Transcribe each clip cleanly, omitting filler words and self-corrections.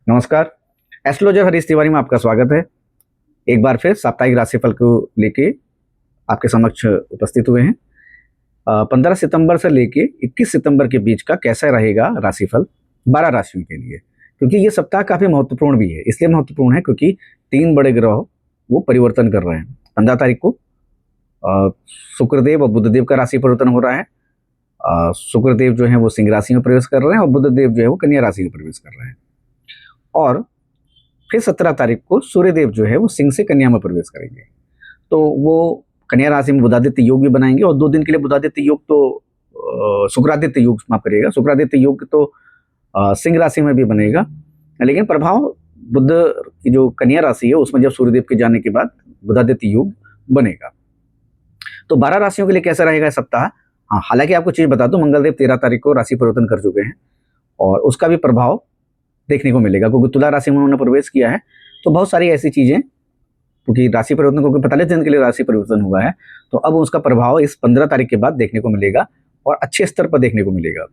नमस्कार। एस्ट्रोलॉजर हरीश तिवारी में आपका स्वागत है। एक बार फिर साप्ताहिक राशिफल को लेके आपके समक्ष उपस्थित हुए हैं। 15 सितंबर से लेके 21 सितंबर के बीच का कैसा रहेगा राशिफल 12 राशियों के लिए, क्योंकि ये सप्ताह काफ़ी महत्वपूर्ण भी है। इसलिए महत्वपूर्ण है क्योंकि 3 बड़े ग्रह वो परिवर्तन कर रहे हैं। 15 तारीख को शुक्रदेव और बुधदेव का राशि परिवर्तन हो रहा है। शुक्रदेव जो है वो सिंह राशि में प्रवेश कर रहे हैं और बुधदेव जो है वो कन्या राशि में प्रवेश कर रहे हैं। और फिर 17 तारीख को सूर्यदेव जो है वो सिंह से कन्या में प्रवेश करेंगे, तो वो कन्या राशि में बुधादित्य योग भी बनाएंगे। और 2 दिन के लिए बुधादित्य योग तो शुक्रादित्य योग माफ करिएगा, शुक्रादित्य योग तो सिंह राशि में भी बनेगा, लेकिन प्रभाव बुध की जो कन्या राशि है उसमें जब सूर्यदेव के जाने के बाद बुधादित्य योग बनेगा। तो 12 राशियों के लिए कैसा रहेगा सप्ताह। हाँ, हालांकि आपको चीज बता दूं, मंगलदेव 13 तारीख को राशि परिवर्तन कर चुके हैं और उसका भी प्रभाव देखने को मिलेगा, क्योंकि तुला राशि में उन्होंने प्रवेश किया है। तो बहुत सारी ऐसी चीजें, क्योंकि राशि परिवर्तन, क्योंकि 45 दिन के लिए राशि परिवर्तन हुआ है, तो अब उसका प्रभाव इस 15 तारीख के बाद देखने को मिलेगा और अच्छे स्तर पर देखने को मिलेगा।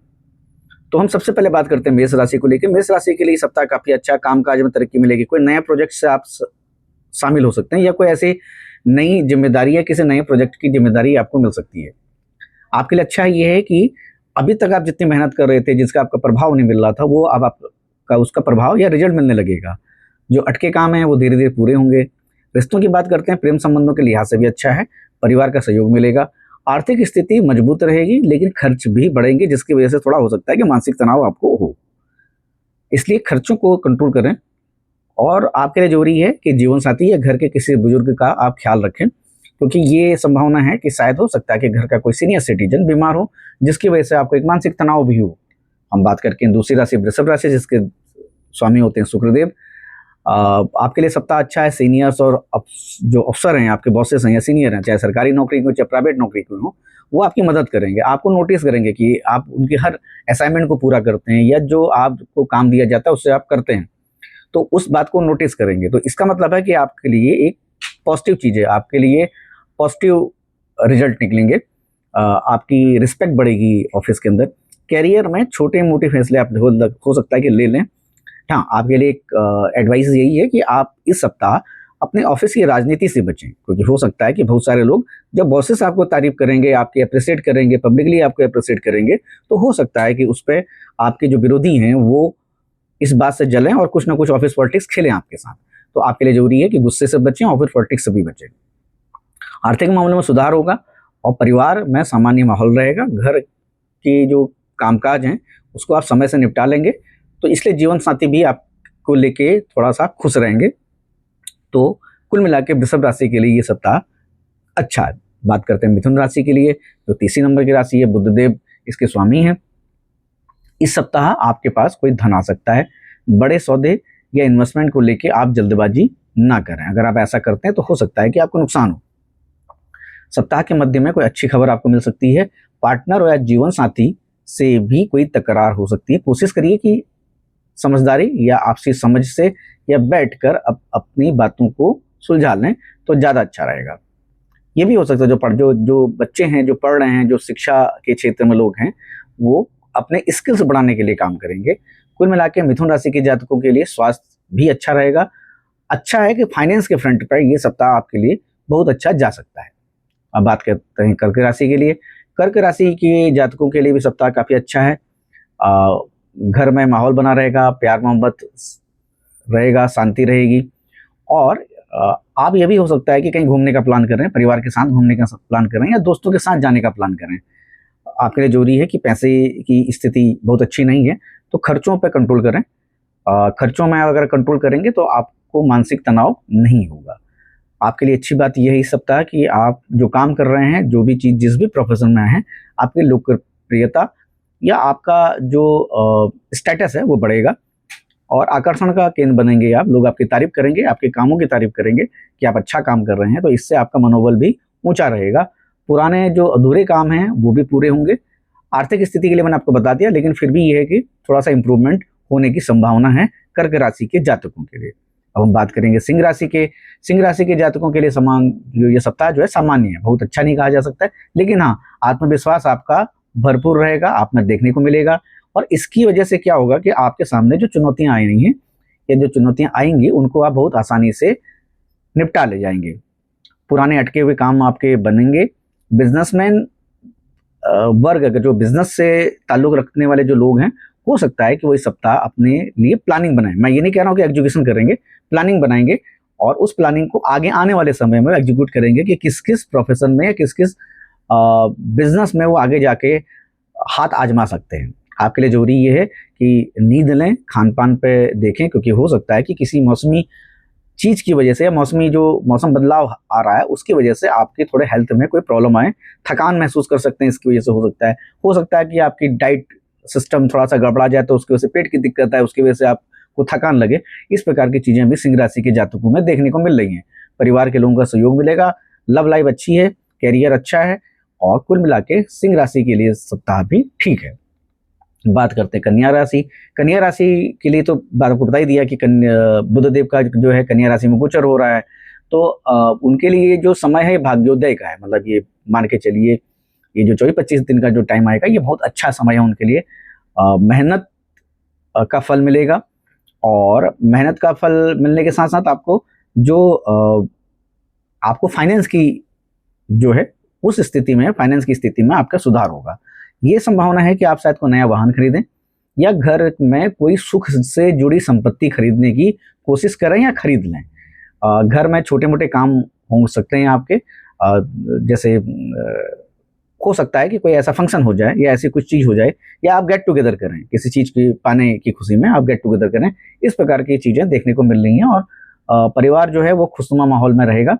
तो हम सबसे पहले बात करते हैं मेष राशि को लेकर। मेष राशि के लिए सप्ताह काफी अच्छा, कामकाज में तरक्की मिलेगी। कोई नया प्रोजेक्ट से आप शामिल हो सकते हैं या कोई ऐसी नई जिम्मेदारी या किसी नए प्रोजेक्ट की जिम्मेदारी आपको मिल सकती है। आपके लिए अच्छा ये है कि अभी तक आप जितनी मेहनत कर रहे थे, जिसका आपका प्रभाव नहीं मिल रहा था, वो अब आपका उसका प्रभाव या रिजल्ट मिलने लगेगा। जो अटके काम हैं वो धीरे धीरे पूरे होंगे। रिश्तों की बात करते हैं, प्रेम संबंधों के लिहाज से भी अच्छा है। परिवार का सहयोग मिलेगा। आर्थिक स्थिति मजबूत रहेगी, लेकिन खर्च भी बढ़ेंगे, जिसकी वजह से थोड़ा हो सकता है कि मानसिक तनाव आपको हो। इसलिए खर्चों को कंट्रोल करें। और आपके लिए जरूरी है कि जीवन साथी या घर के किसी बुजुर्ग का आप ख्याल रखें, क्योंकि ये संभावना है कि शायद हो सकता है कि घर का कोई सीनियर सिटीजन बीमार हो, जिसकी वजह से आपको एक मानसिक तनाव भी हो। हम बात करके दूसरी राशि वृषभ राशि, जिसके स्वामी होते हैं शुक्रदेव। आपके लिए सप्ताह अच्छा है। सीनियर्स और जो अफसर हैं, आपके बॉसेस हैं या सीनियर हैं, चाहे सरकारी नौकरी को चाहे प्राइवेट नौकरी को हो, वो आपकी मदद करेंगे। आपको नोटिस करेंगे कि आप उनके हर असाइनमेंट को पूरा करते हैं या जो आपको काम दिया जाता है उससे आप करते हैं, तो उस बात को नोटिस करेंगे। तो इसका मतलब है कि आपके लिए एक पॉजिटिव चीज़ है, आपके लिए पॉजिटिव रिजल्ट निकलेंगे। आपकी रिस्पेक्ट बढ़ेगी ऑफिस के अंदर। कैरियर में छोटे मोटे फैसले आप हो सकता है कि ले लें। हाँ, आपके लिए एक एडवाइस यही है कि आप इस सप्ताह अपने ऑफिस की राजनीति से बचें, क्योंकि हो सकता है कि बहुत सारे लोग, जब बॉसेस आपको तारीफ करेंगे, आपकी अप्रिशिएट करेंगे, पब्लिकली आपको अप्रिशिएट करेंगे, तो हो सकता है कि उस पर आपके जो विरोधी हैं वो इस बात से जलें और कुछ ना कुछ ऑफिस पॉलिटिक्स खेलें आपके साथ। तो आपके लिए जरूरी है कि गुस्से से बचें, ऑफिस पॉलिटिक्स से भी बचें। आर्थिक मामले में सुधार होगा और परिवार में सामान्य माहौल रहेगा। घर के जो कामकाज हैं उसको आप समय से निपटा लेंगे, तो इसलिए जीवन साथी भी आपको लेके थोड़ा सा खुश रहेंगे। तो कुल मिला के वृषभ राशि के लिए ये सप्ताह अच्छा है। बात करते हैं मिथुन राशि के लिए, जो तीसरी नंबर की राशि है, बुधदेव इसके स्वामी हैं। इस सप्ताह आपके पास कोई धन आ सकता है। बड़े सौदे या इन्वेस्टमेंट को लेके आप जल्दबाजी ना करें। अगर आप ऐसा करते हैं तो हो सकता है कि आपको नुकसान हो। सप्ताह के मध्य में कोई अच्छी खबर आपको मिल सकती है। पार्टनर या जीवन साथी से भी कोई तकरार हो सकती है। कोशिश करिए कि समझदारी या आपसी समझ से या बैठकर अपनी बातों को सुलझा लें, तो ज़्यादा अच्छा रहेगा। ये भी हो सकता है जो बच्चे हैं, जो पढ़ रहे हैं, जो शिक्षा के क्षेत्र में लोग हैं, वो अपने स्किल्स बढ़ाने के लिए काम करेंगे। कुल मिला के मिथुन राशि के जातकों के लिए स्वास्थ्य भी अच्छा रहेगा। अच्छा है कि फाइनेंस के फ्रंट पर ये सप्ताह आपके लिए बहुत अच्छा जा सकता है। अब बात करते हैं कर्क राशि के लिए। कर्क राशि के जातकों के लिए भी सप्ताह काफ़ी अच्छा है। घर में माहौल बना रहेगा, प्यार मोहब्बत रहेगा, शांति रहेगी। और आप ये भी हो सकता है कि कहीं घूमने का प्लान कर रहे हैं, परिवार के साथ घूमने का प्लान कर रहे हैं या दोस्तों के साथ जाने का प्लान कर रहे हैं। आपके लिए जरूरी है कि पैसे की स्थिति बहुत अच्छी नहीं है, तो खर्चों पर कंट्रोल करें। खर्चों में अगर कंट्रोल करेंगे तो आपको मानसिक तनाव नहीं होगा। आपके लिए अच्छी बात यह है इस सप्ताह कि आप जो काम कर रहे हैं, जो भी चीज़ जिस भी प्रोफेशन में हैं, आपकी लोकप्रियता या आपका जो स्टेटस है वो बढ़ेगा और आकर्षण का केंद्र बनेंगे आप। लोग आपकी तारीफ करेंगे, आपके कामों की तारीफ करेंगे कि आप अच्छा काम कर रहे हैं, तो इससे आपका मनोबल भी ऊंचा रहेगा। पुराने जो अधूरे काम हैं वो भी पूरे होंगे। आर्थिक स्थिति के लिए मैंने आपको बता दिया, लेकिन फिर भी ये है कि थोड़ा सा इंप्रूवमेंट होने की संभावना है कर्क राशि के जातकों के लिए। अब हम बात करेंगे सिंह राशि के। सिंह राशि के जातकों के लिए जो ये सप्ताह जो है सामान्य है, बहुत अच्छा नहीं कहा जा सकता है, लेकिन हाँ, आत्मविश्वास आपका भरपूर रहेगा, आप में देखने को मिलेगा। और इसकी वजह से क्या होगा कि आपके सामने जो चुनौतियां आई रही हैं, या जो चुनौतियां आएंगी उनको आप बहुत आसानी से निपटा ले जाएंगे। पुराने अटके हुए काम आपके बनेंगे। बिजनेसमैन वर्ग, अगर जो बिजनेस से ताल्लुक रखने वाले जो लोग हैं, हो सकता है कि वो इस सप्ताह अपने लिए प्लानिंग बनाएं। मैं ये नहीं कह रहा हूँ कि एग्जीक्यूशन करेंगे, प्लानिंग बनाएंगे और उस प्लानिंग को आगे आने वाले समय में एग्जीक्यूट करेंगे कि किस किस प्रोफेशन में या किस किस बिजनेस में वो आगे जाके हाथ आजमा सकते हैं। आपके लिए जरूरी ये है कि नींद लें, खान पान पे देखें, क्योंकि हो सकता है कि किसी मौसमी चीज़ की वजह से या मौसमी जो मौसम बदलाव आ रहा है उसकी वजह से आपके थोड़े हेल्थ में कोई प्रॉब्लम आए, थकान महसूस कर सकते हैं। इसकी वजह से हो सकता है कि आपकी डाइट सिस्टम थोड़ा सा गड़बड़ा जाए, तो उसकी वजह से पेट की दिक्कत है, उसकी वजह से आपको थकान लगे। इस प्रकार की चीज़ें भी सिंह राशि के जातकों में देखने को मिल रही हैं। परिवार के लोगों का सहयोग मिलेगा, लव लाइफ अच्छी है, कैरियर अच्छा है और कुल मिला के सिंह राशि के लिए सप्ताह भी ठीक है। बात करते हैं कन्या राशि। कन्या राशि के लिए तो बात आपको बता ही दिया कि बुध देव का जो है कन्या राशि में गोचर हो रहा है, तो उनके लिए जो समय है भाग्योदय का है। मतलब ये मान के चलिए, ये जो 24-25 दिन का जो टाइम आएगा ये बहुत अच्छा समय है उनके लिए। मेहनत का फल मिलेगा और मेहनत का फल मिलने के साथ साथ आपको जो आपको फाइनेंस की जो है उस स्थिति में, फाइनेंस की स्थिति में आपका सुधार होगा। ये संभावना है कि आप शायद कोई नया वाहन खरीदें या घर में कोई सुख से जुड़ी संपत्ति खरीदने की कोशिश करें या खरीद लें। घर में छोटे मोटे काम हो सकते हैं आपके, जैसे हो सकता है कि कोई ऐसा फंक्शन हो जाए या ऐसी कुछ चीज़ हो जाए, या आप गेट टुगेदर करें, किसी चीज़ की पाने की खुशी में आप गेट टुगेदर करें। इस प्रकार की चीज़ें देखने को मिल रही हैं और परिवार जो है वो खुशनुमा माहौल में रहेगा।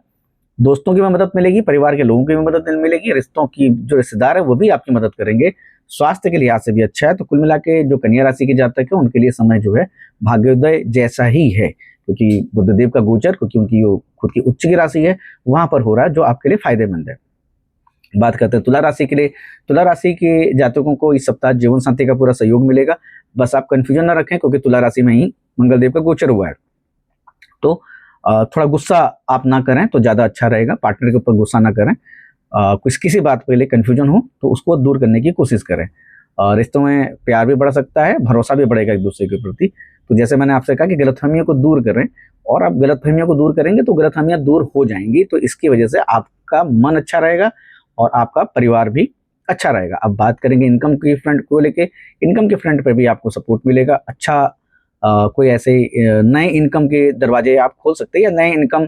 दोस्तों की भी मदद मिलेगी, परिवार के लोगों की भी मदद मिलेगी, रिश्तों की जो रिश्तेदार है वो भी आपकी मदद करेंगे। स्वास्थ्य के लिहाज से भी अच्छा है। तो कुल मिला के जो कन्या राशि के जातक है उनके लिए समय जो है भाग्योदय जैसा ही है, क्योंकि बुधदेव का गोचर, क्योंकि उनकी खुद की उच्च की राशि है, वहां पर हो रहा है, जो आपके लिए फायदेमंद है। बात करते हैं तुला राशि के लिए। तुला राशि के जातकों को इस सप्ताह जीवन साथी का पूरा सहयोग मिलेगा। बस आप कंफ्यूजन ना रखें, क्योंकि तुला राशि में ही मंगलदेव का गोचर हुआ है, तो थोड़ा गुस्सा आप ना करें तो ज़्यादा अच्छा रहेगा। पार्टनर के ऊपर गुस्सा ना करें। कुछ किसी बात पे लिए कन्फ्यूजन हो तो उसको दूर करने की कोशिश करें। रिश्तों में प्यार भी बढ़ सकता है, भरोसा भी बढ़ेगा एक दूसरे के प्रति। तो जैसे मैंने आपसे कहा कि गलतफहमियों को दूर करें, और आप गलतफहमियों को दूर करेंगे तो गलतफहमियां दूर हो जाएंगी। तो इसकी वजह से आपका मन अच्छा रहेगा और आपका परिवार भी अच्छा रहेगा। अब बात करेंगे इनकम की फ्रंट को लेके। इनकम के फ्रंट पे भी आपको सपोर्ट मिलेगा। अच्छा कोई ऐसे नए इनकम के दरवाजे आप खोल सकते हैं या नए इनकम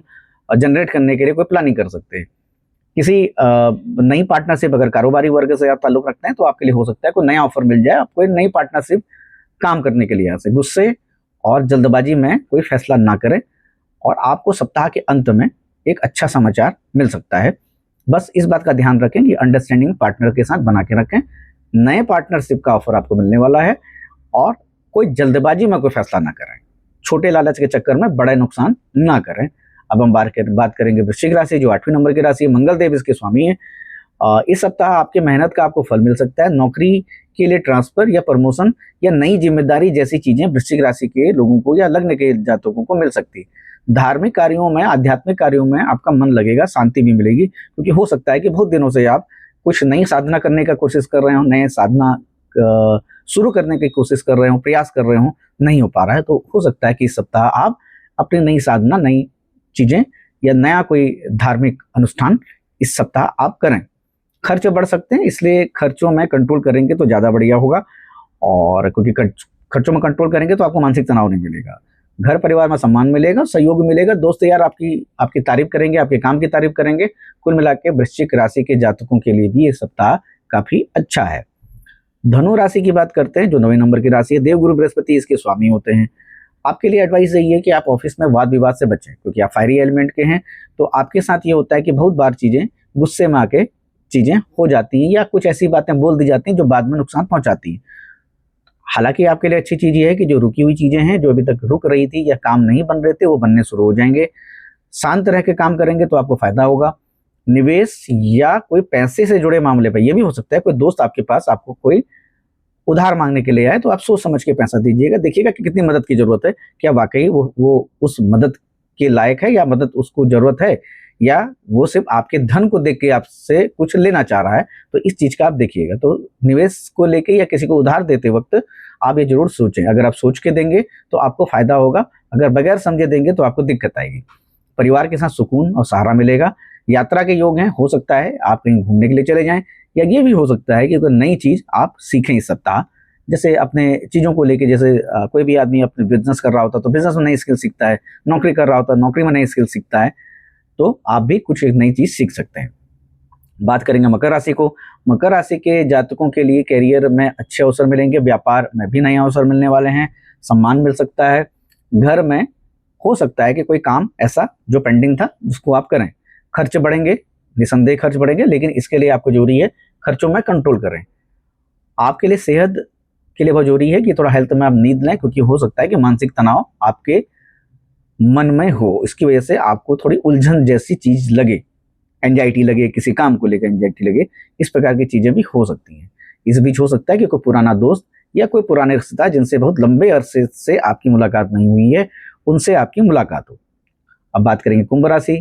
जनरेट करने के लिए कोई प्लानिंग कर सकते हैं। किसी नई पार्टनरशिप, अगर कारोबारी वर्ग से आप ताल्लुक रखते हैं तो आपके लिए हो सकता है कोई नया ऑफर मिल जाए आपको, नई पार्टनरशिप काम करने के लिए। यहाँ से गुस्से और जल्दबाजी में कोई फैसला ना करें और आपको सप्ताह के अंत में एक अच्छा समाचार मिल सकता है। बस इस बात का ध्यान रखें कि अंडरस्टैंडिंग पार्टनर के साथ बना के रखें। नए पार्टनरशिप का ऑफर आपको मिलने वाला है और कोई जल्दबाजी में कोई फैसला ना करें। छोटे लालच के चक्कर में बड़े नुकसान ना करें। अब हम बात करेंगे वृश्चिक राशि, जो 8वीं नंबर की राशि है। मंगलदेव इसके स्वामी है। इस सप्ताह आपके मेहनत का आपको फल मिल सकता है। नौकरी के लिए ट्रांसफर या प्रमोशन या नई जिम्मेदारी जैसी चीजें वृश्चिक राशि के लोगों को या लग्न के जातकों को मिल सकती है। धार्मिक कार्यों में, आध्यात्मिक कार्यों में आपका मन लगेगा, शांति भी मिलेगी, क्योंकि हो सकता है कि बहुत दिनों से आप कुछ नई साधना करने का कोशिश कर रहे हो, नए साधना शुरू करने की कोशिश कर रहे हो, प्रयास कर रहे हो, नहीं हो पा रहा है। तो हो सकता है कि इस सप्ताह आप अपनी नई साधना, नई चीजें या नया कोई धार्मिक अनुष्ठान इस सप्ताह आप करें। खर्च बढ़ सकते हैं, इसलिए खर्चों में कंट्रोल करेंगे तो ज़्यादा बढ़िया होगा। और क्योंकि खर्चों में कंट्रोल करेंगे तो आपको मानसिक तनाव नहीं मिलेगा। घर परिवार में सम्मान मिलेगा, सहयोग मिलेगा, दोस्त यार आपकी तारीफ करेंगे, आपके काम की तारीफ करेंगे। कुल मिला के वृश्चिक राशि के जातकों के लिए भी ये सप्ताह काफी अच्छा है। धनु राशि की बात करते हैं, जो 9वें नंबर की राशि है। देवगुरु बृहस्पति इसके स्वामी होते हैं। आपके लिए एडवाइस यही है कि आप ऑफिस में वाद विवाद से बचें, क्योंकि आप फायरी एलिमेंट के हैं। तो आपके साथ ये होता है कि बहुत बार चीजें गुस्से में आके चीजें हो जाती हैं या कुछ ऐसी बातें बोल दी जाती हैं जो बाद में नुकसान पहुंचाती हैं। हालांकि आपके लिए अच्छी चीज ये है कि जो रुकी हुई चीजें हैं, जो अभी तक रुक रही थी या काम नहीं बन रहे थे, वो बनने शुरू हो जाएंगे। शांत रह के काम करेंगे तो आपको फायदा होगा। निवेश या कोई पैसे से जुड़े मामले पर, यह भी हो सकता है कोई दोस्त आपके पास आपको कोई उधार मांगने के लिए आए, तो आप सोच समझ के पैसा दीजिएगा। देखिएगा कि कितनी मदद की जरूरत है, क्या वाकई वो उस मदद के लायक है या मदद उसको जरूरत है, या वो सिर्फ आपके धन को देख के आपसे कुछ लेना चाह रहा है। तो इस चीज का आप देखिएगा। तो निवेश को लेके या किसी को उधार देते वक्त आप ये जरूर सोचें। अगर आप सोच के देंगे तो आपको फायदा होगा, अगर बगैर समझे देंगे तो आपको दिक्कत आएगी। परिवार के साथ सुकून और सहारा मिलेगा। यात्रा के योग हैं, हो सकता है आप कहीं घूमने के लिए चले जाएं, या ये भी हो सकता है कि कोई नई चीज़ आप सीखें इस सप्ताह। जैसे अपने चीज़ों को लेके, जैसे कोई भी आदमी अपने बिजनेस कर रहा होता है तो बिजनेस में नई स्किल सीखता है, नौकरी कर रहा होता है नौकरी में नई स्किल सीखता है, तो आप भी कुछ एक नई चीज़ सीख सकते हैं। बात करेंगे मकर राशि को। मकर राशि के जातकों के लिए करियर में अच्छे अवसर मिलेंगे, व्यापार में भी नए अवसर मिलने वाले हैं, सम्मान मिल सकता है। घर में हो सकता है कि कोई काम ऐसा जो पेंडिंग था जिसको आप करें। खर्च बढ़ेंगे, निसंदेह खर्च बढ़ेंगे, लेकिन इसके लिए आपको जरूरी है खर्चों में कंट्रोल करें। आपके लिए सेहत के लिए बहुत जरूरी है कि थोड़ा हेल्थ में आप नींद लें, क्योंकि हो सकता है कि मानसिक तनाव आपके मन में हो, इसकी वजह से आपको थोड़ी उलझन जैसी चीज लगे, एंजाइटी लगे, किसी काम को लेकर एंजाइटी लगे, इस प्रकार की चीजें भी हो सकती हैं। इस बीच हो सकता है कि कोई पुराना दोस्त या कोई पुराने रिश्तेदार जिनसे बहुत लंबे अरसे से आपकी मुलाकात नहीं हुई है, उनसे आपकी मुलाकात हो। अब बात करेंगे कुंभ राशि,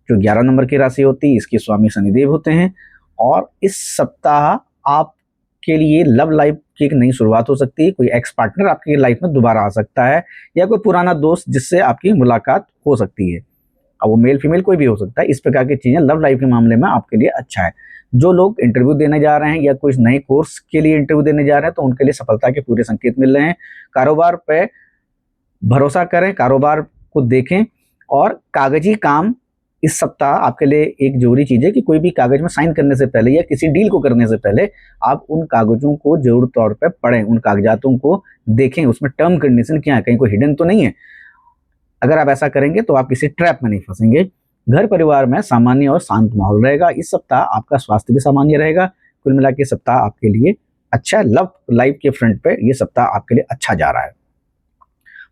जो 11 नंबर की राशि होती है, इसके स्वामी शनिदेव होते हैं। और इस सप्ताह आपके लिए लव लाइफ की एक नई शुरुआत हो सकती है। कोई एक्स पार्टनर आपकी लाइफ में दोबारा आ सकता है, या कोई पुराना दोस्त जिससे आपकी मुलाकात हो सकती है। अब वो मेल फीमेल कोई भी हो सकता है। इस प्रकार की चीज़ें लव लाइफ के मामले में आपके लिए अच्छा है। जो लोग इंटरव्यू देने जा रहे हैं या कुछ नए कोर्स के लिए इंटरव्यू देने जा रहे हैं, तो उनके लिए सफलता के पूरे संकेत मिल रहे हैं। कारोबार पे भरोसा करें, कारोबार को देखें, और कागजी काम इस सप्ताह आपके लिए एक जरूरी चीज़ है कि कोई भी कागज में साइन करने से पहले या किसी डील को करने से पहले आप उन कागजों को जरूर तौर पर पढ़ें, उन कागजातों को देखें, उसमें टर्म कंडीशन क्या है, कहीं कोई हिडन तो नहीं है। अगर आप ऐसा करेंगे तो आप किसी ट्रैप में नहीं फंसेंगे। घर परिवार में सामान्य और शांत माहौल रहेगा। इस सप्ताह आपका स्वास्थ्य भी सामान्य रहेगा। कुल मिला के सप्ताह आपके लिए अच्छा, लव लाइफ के फ्रंट पे ये सप्ताह आपके लिए अच्छा जा रहा है।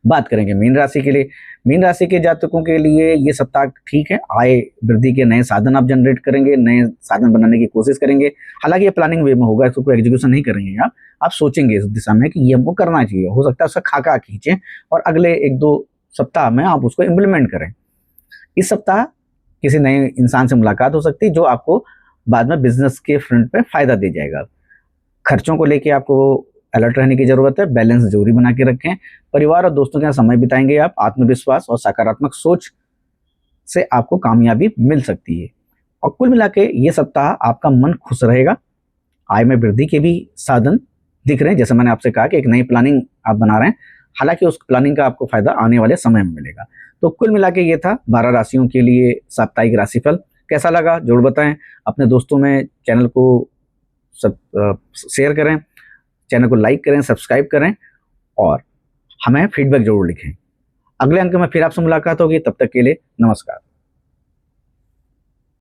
बात करेंगे मीन राशि के लिए। मीन राशि के जातकों के लिए ये सप्ताह ठीक है। आय वृद्धि के नए साधन आप जनरेट करेंगे, नए साधन बनाने की कोशिश करेंगे। हालांकि ये प्लानिंग वे में होगा, इसको कोई एग्जीक्यूशन नहीं करेंगे आप सोचेंगे इस दिशा में कि ये हमको करना चाहिए। हो सकता है उसका खाका खींचें और अगले 1-2 सप्ताह में आप उसको इम्प्लीमेंट करें। इस सप्ताह किसी नए इंसान से मुलाकात हो सकती है जो आपको बाद में बिजनेस के फ्रंट पे फायदा दे जाएगा। खर्चों को लेके आपको अलर्ट रहने की जरूरत है, बैलेंस जरूरी बना के रखें। परिवार और दोस्तों के साथ समय बिताएंगे आप, आत्मविश्वास और सकारात्मक सोच से आपको कामयाबी मिल सकती है। और कुल मिला के ये सप्ताह आपका मन खुश रहेगा। आय में वृद्धि के भी साधन दिख रहे हैं, जैसे मैंने आपसे कहा कि एक नई प्लानिंग आप बना रहे हैं, हालांकि उस प्लानिंग का आपको फायदा आने वाले समय में मिलेगा। तो कुल मिला के ये था 12 राशियों के लिए साप्ताहिक राशिफल। कैसा लगा जरूर बताएं। अपने दोस्तों में चैनल को सब शेयर करें, चैनल को लाइक करें, सब्सक्राइब करें, और हमें फीडबैक जरूर लिखें। अगले अंक में फिर आपसे मुलाकात होगी, तब तक के लिए नमस्कार।